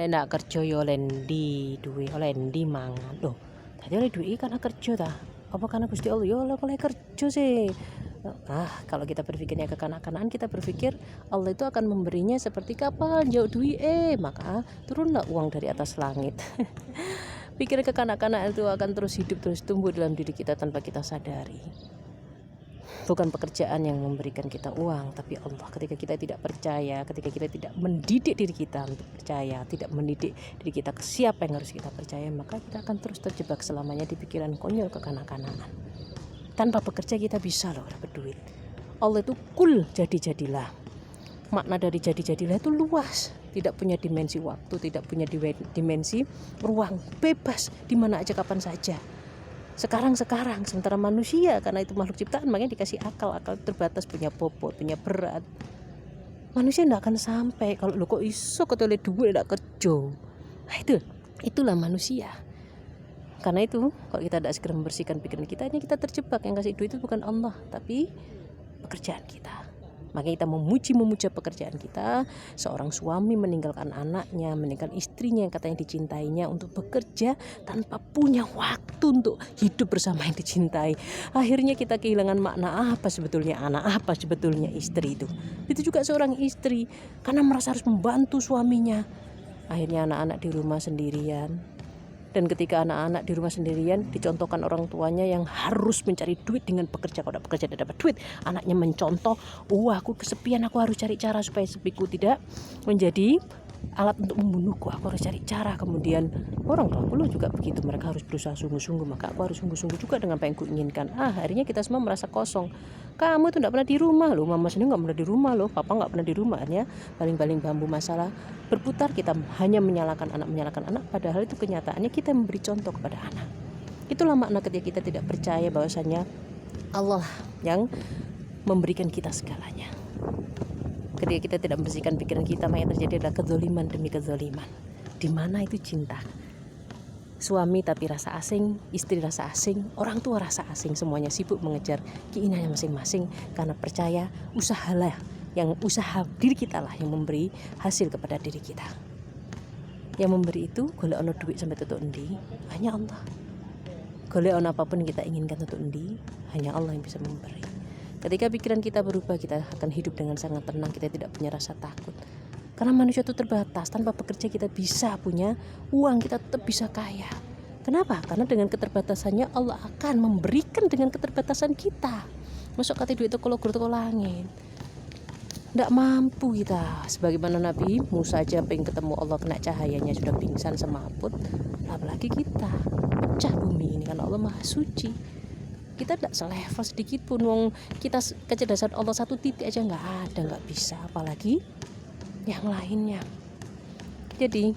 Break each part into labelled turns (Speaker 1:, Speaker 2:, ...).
Speaker 1: ndak kerja yo lendi duwe oleh endi mangan. Loh, dadi oleh duwe karena kerja ta? Apa karena Gusti Allah? Yo oleh kerja sih. Kalau kita berpikirnya kekanak-kanakan, kita berpikir Allah itu akan memberinya seperti kapal jauh duit, maka turunlah uang dari atas langit. Pikir kekanak-kanakan itu akan terus hidup, terus tumbuh dalam diri kita tanpa kita sadari. Bukan pekerjaan yang memberikan kita uang, tapi Allah. Ketika kita tidak percaya, ketika kita tidak mendidik diri kita untuk percaya, tidak mendidik diri kita ke siapa yang harus kita percaya, maka kita akan terus terjebak selamanya di pikiran konyol kekanak-kanakan. Tanpa bekerja kita bisa loh dapat duit. Allah itu kul, jadi-jadilah. Makna dari jadi-jadilah itu luas, tidak punya dimensi waktu, tidak punya dimensi ruang, bebas di mana aja kapan saja. Sekarang sementara manusia karena itu makhluk ciptaan makanya dikasih akal terbatas, punya bobot, punya berat. Manusia tidak akan sampai kalau lo kok iso ketoleh duit tidak kerja. Itulah manusia. Karena itu kalau kita tidak segera membersihkan pikiran kita, hanya kita terjebak. Yang kasih duit itu bukan Allah, tapi pekerjaan kita. Makanya kita memuja pekerjaan kita. Seorang suami meninggalkan anaknya, meninggalkan istrinya yang katanya dicintainya untuk bekerja tanpa punya waktu untuk hidup bersama yang dicintai. Akhirnya kita kehilangan makna apa sebetulnya anak, apa sebetulnya istri itu. Itu juga seorang istri karena merasa harus membantu suaminya. Akhirnya anak-anak di rumah sendirian. Dan ketika anak-anak di rumah sendirian dicontohkan orang tuanya yang harus mencari duit dengan bekerja. Kalau tidak bekerja tidak dapat duit, anaknya mencontoh, aku kesepian, aku harus cari cara supaya sepiku tidak menjadi alat untuk membunuhku, aku harus cari cara. Kemudian orang tua pula juga begitu, mereka harus berusaha sungguh-sungguh, maka aku harus sungguh-sungguh juga dengan apa yang kuinginkan. Akhirnya kita semua merasa kosong. Kamu tuh tidak pernah di rumah loh, mama sendiri nggak pernah di rumah loh, papa nggak pernah di rumahnya. Baling-baling bambu masalah berputar, kita hanya menyalahkan anak, padahal itu kenyataannya kita memberi contoh kepada anak. Itulah makna ketika kita tidak percaya bahwasanya Allah yang memberikan kita segalanya. Ketika kita tidak membersihkan pikiran kita, maka yang terjadi adalah kezaliman demi kezaliman. Di mana itu cinta? Suami tapi rasa asing, istri rasa asing, orang tua rasa asing, semuanya sibuk mengejar keinginannya masing-masing karena percaya usaha diri kita lah yang memberi hasil kepada diri kita. Yang memberi itu golek ono duit sampai tutuk endi, hanya Allah. Golek ono apapun kita inginkan tutuk endi, hanya Allah yang bisa memberi. Ketika pikiran kita berubah, kita akan hidup dengan sangat tenang, kita tidak punya rasa takut. Karena manusia itu terbatas, tanpa bekerja kita bisa punya uang, kita tetap bisa kaya. Kenapa? Karena dengan keterbatasannya Allah akan memberikan dengan keterbatasan kita. Masuk kata duit itu kalau guru langit. Tidak mampu kita. Sebagaimana Nabi Musa aja pengen ketemu Allah, kena cahayanya sudah pingsan semaput. Apalagi kita, pecah bumi ini karena Allah Maha Suci. Kita tidak selevel sedikit pun, kita kecerdasan Allah 1 titik aja nggak bisa, apalagi yang lainnya. Jadi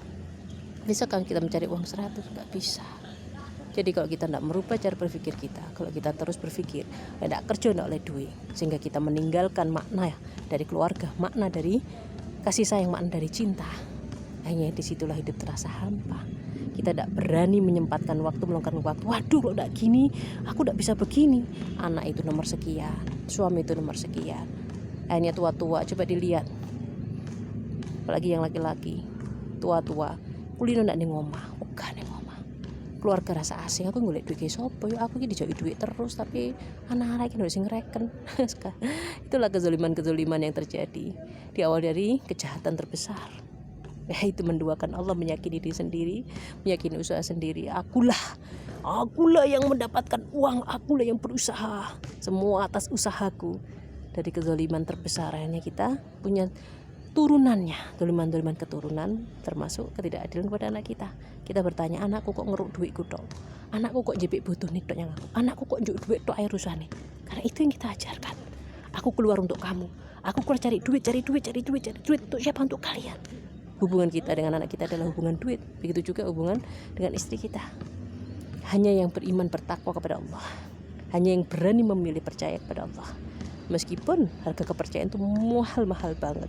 Speaker 1: bisa kan kita mencari uang 100? Nggak bisa. Jadi kalau kita tidak merubah cara berpikir kita, kalau kita terus berpikir tidak kerja tidak oleh duit, sehingga kita meninggalkan makna dari keluarga, makna dari kasih sayang, makna dari cinta, hanya disitulah hidup terasa hampa. Kita tidak berani menyempatkan waktu, meluangkan waktu. Waduh, kalau tidak gini, aku tidak bisa begini. Anak itu nomor sekian, suami itu nomor sekian. Akhirnya tua-tua, coba dilihat. Apalagi yang laki-laki, tua-tua, kulino tidak ngomah, ogah ngomah. Keluarga rasa asing, aku ngolek duit ke sopo, aku ini dijauhi duit terus, tapi anak-anak ini harus ngereken. Itulah kezaliman-kezaliman yang terjadi. Di awal dari kejahatan terbesar, yaitu menduakan Allah, meyakini diri sendiri, meyakini usaha sendiri. Akulah yang mendapatkan uang, akulah yang berusaha, semua atas usahaku. Dari kezaliman terbesar, akhirnya kita punya turunannya, doliman keturunan, termasuk ketidakadilan kepada anak kita. Kita bertanya, anakku kok ngeruk duitku tok, anakku kok jepit butuh nih tok, anakku kok njuk duit tok air rusane. Karena itu yang kita ajarkan. Aku keluar untuk kamu, aku keluar cari duit untuk siapa? Untuk kalian. Hubungan kita dengan anak kita adalah hubungan duit. Begitu juga hubungan dengan istri kita. Hanya yang beriman bertakwa kepada Allah, hanya yang berani memilih percaya kepada Allah. Meskipun harga kepercayaan itu mahal banget,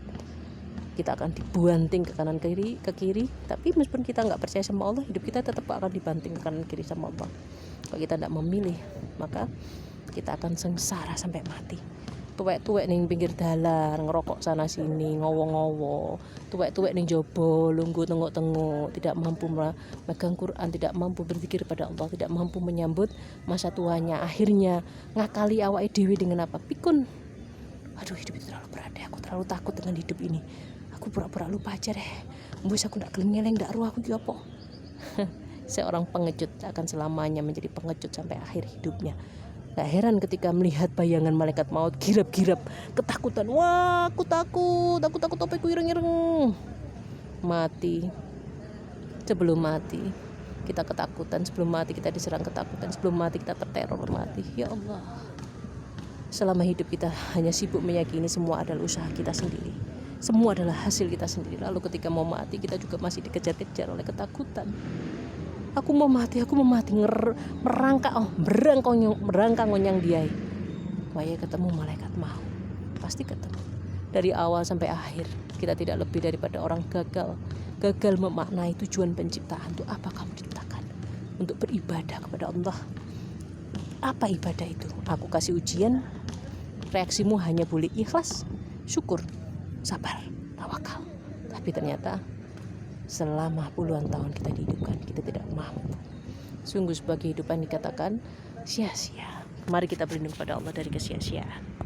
Speaker 1: kita akan dibanting ke kanan ke kiri. Tapi meskipun kita nggak percaya sama Allah, hidup kita tetap akan dibanting ke kanan kiri sama Allah. Kalau kita tidak memilih, maka kita akan sengsara sampai mati. tuwek-tuwek ning pinggir dalan, ngerokok sana sini, ngowo-ngowo, tuwek-tuwek ning jaba, lungguh tengok-tengok, tidak mampu megang Quran, tidak mampu berzikir pada Allah, tidak mampu menyambut masa tuanya. Akhirnya ngakali awake dhewe dengan apa? Pikun. Aduh, hidup itu terlalu berat deh. Aku terlalu takut dengan hidup ini. Aku pura-pura lupa aja deh. Mbus aku ndak gelem ngeleng ndak ruh aku iki apa. Seorang pengecut akan selamanya menjadi pengecut sampai akhir hidupnya. Gak heran ketika melihat bayangan malaikat maut girap-girap, ketakutan. Wah, aku takut apa aku ireng-ireng. Mati. Sebelum mati kita ketakutan, sebelum mati kita diserang ketakutan, sebelum mati kita terteror mati. Ya Allah. Selama hidup kita hanya sibuk meyakini semua adalah usaha kita sendiri. Semua adalah hasil kita sendiri. Lalu ketika mau mati kita juga masih dikejar-kejar oleh ketakutan. Aku mau mati merangkak ngonyang dia. Waya ketemu malaikat maut. Pasti ketemu. Dari awal sampai akhir kita tidak lebih daripada orang gagal memaknai tujuan penciptaan. Untuk apa kamu diciptakan? Untuk beribadah kepada Allah. Apa ibadah itu? Aku kasih ujian. Reaksimu hanya boleh ikhlas, syukur, sabar, tawakal. Tapi ternyata selama puluhan tahun kita dihidupkan, kita tidak mampu. Sungguh sebagai kehidupan dikatakan sia-sia. Mari kita berlindung kepada Allah dari kesia-siaan.